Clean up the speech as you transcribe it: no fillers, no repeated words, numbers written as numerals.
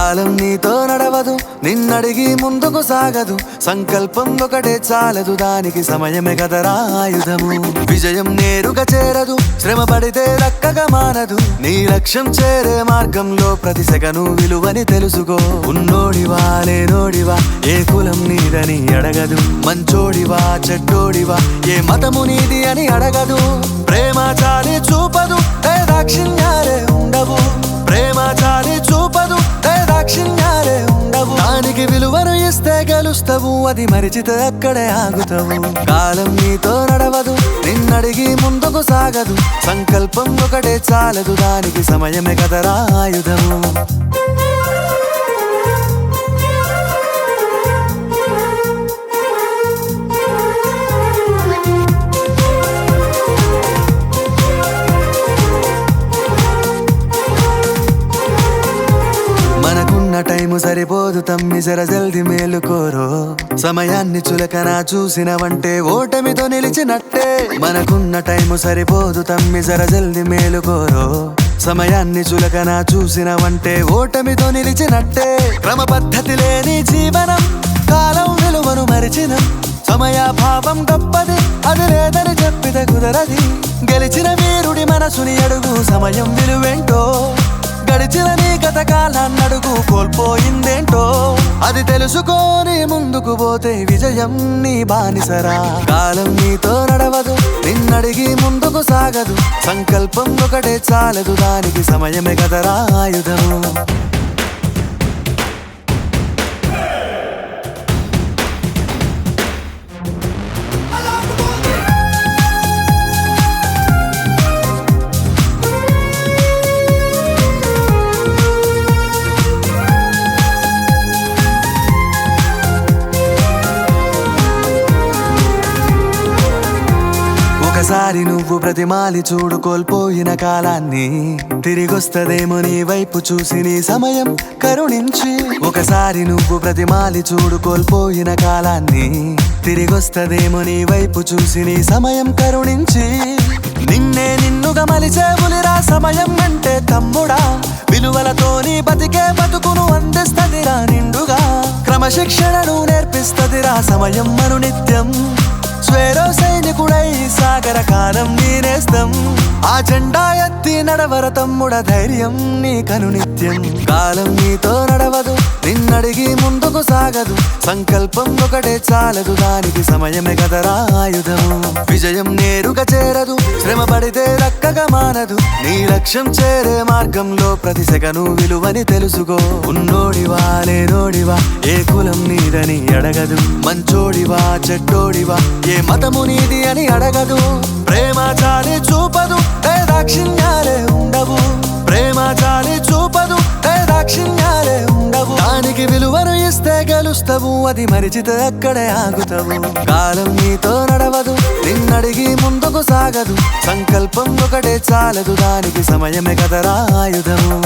కాలం నీతో నడవదు, నిన్నడిగి ముందుకు సాగదు. సంకల్పం ఒకటే చాలదు, దానికి సమయమే కదరా ఆయుధము. విజయం నేరుగా చేరదు, శ్రమ పడితే దక్కగా మానదు. నీ లక్ష్యం చేరే మార్గంలో ప్రతి సెకను విలువని తెలుసుకో. ఉన్నోడివా లేనోడివా, ఏ కులం నీదని అడగదు. మంచోడివా చెడ్డోడివా, ఏ మతము నీది అని అడగదు. ప్రేమ చాలి చూపదు, దాక్షిణ్యాలే ఉండవు. ప్రేమ చాలి చూపదు, దాక్షిణ్యాలే ఉండవు. దానికి విలువను ఇస్తే గెలుస్తావు, అది మరిచితే అక్కడే ఆగుతావు. కాలం నీతో నడవదు, నిన్నడిగి ముందుకు సాగదు. సంకల్పం ఒకటే చాలదు, దానికి సమయమే కదరా ఆయుధము. మనకున్న టైము సరిపోదు తమ్మి, జర జల్ది మేలుకోరో. సమయాన్ని చులకన చూసినవంటే ఓటమితో నిలిచినట్టే. మనకున్న టైము సరిపోదు తమ్మి, జర జల్ది మేలుకోరో. సమయాన్ని చులకన చూసినవంటే ఓటమితో నిలిచినట్టే. క్రమ పద్ధతి లేని జీవనం, కాలం విలువను మరిచినం. సమయాభావం గొప్పది, అది లేదని చెప్పితే కుదరది. గెలిచిన వీరుడి మనసుని అడుగు, సమయం విలువేంటో. గడిచిన నీ గత కాలాన్నడుగు, కోల్పోయిందేంటో. అది తెలుసుకొని ముందుకు పోతే విజయం నీ బానిసరా. కాలం నీతో నడవదు, నిన్నడిగి ముందుకు సాగదు. సంకల్పం ఒకటే చాలదు, దానికి సమయమే కదరా ఆయుధము. ఒకసారి నువ్వు ప్రతిమాలి చూడు కోల్పోయిన కాలాన్ని. తిరిగొస్తదేమో నీ వైపు చూసి నీ సమయం కరుణించి. ఒకసారి నువ్వు ప్రతిమాలి చూడు కోల్పోయిన కాలాన్ని. తిరిగొస్తదేమో నీ వైపు చూసి నీ సమయం కరుణించి. నిన్నే నిన్నుగా మలిచేవులిరా సమయం అంటే తమ్ముడా. విలువలతోని బతికే బతుకును అందిస్తదిరా నిండుగా. క్రమశిక్షణను నేర్పిస్తదిరా సమయం మను నిత్యం. స్వేరో సైనికుడై సాగర కాలం నీనేస్తం. ఆ జెండా ఎత్తి నడవర తమ్ముడ, ధైర్యం నీ కను నిత్యం. కాలం నీతో నడవదు, నిన్నడిగి ముందుకు సాగదు. సంకల్పం ఒకటే చాలదు, దానికి సమయమే కదరా ఆయుధము. విజయం నేరుగా చేరదు, శ్రమ పడితే దక్కగా మానదు. నీ లక్ష్యం చేరే మార్గంలో ప్రతి సెకను విలువని తెలుసుకో. ఉన్నోడివా లేనోడివా, ఏ కులం నీదని అడగదు. మంచోడివా చెడ్డోడివా, ఏ మతము నీది అని అడగదు. ప్రేమ చాలి చూపదు, దాక్షిణ్యాలే ఉండవు. ప్రేమ చాలి చూపదు, దాక్షిణ్యాలే ఉండవు. దానికి విలువను ఇస్తే గెలుస్తావు, అది మరిచితే అక్కడే ఆగుతావు. కాలం నీతో నడవదు, నిన్నడిగి ముందుకు సాగదు. సంకల్పం ఒకటే చాలదు, దానికి సమయమే కదరా ఆయుధము.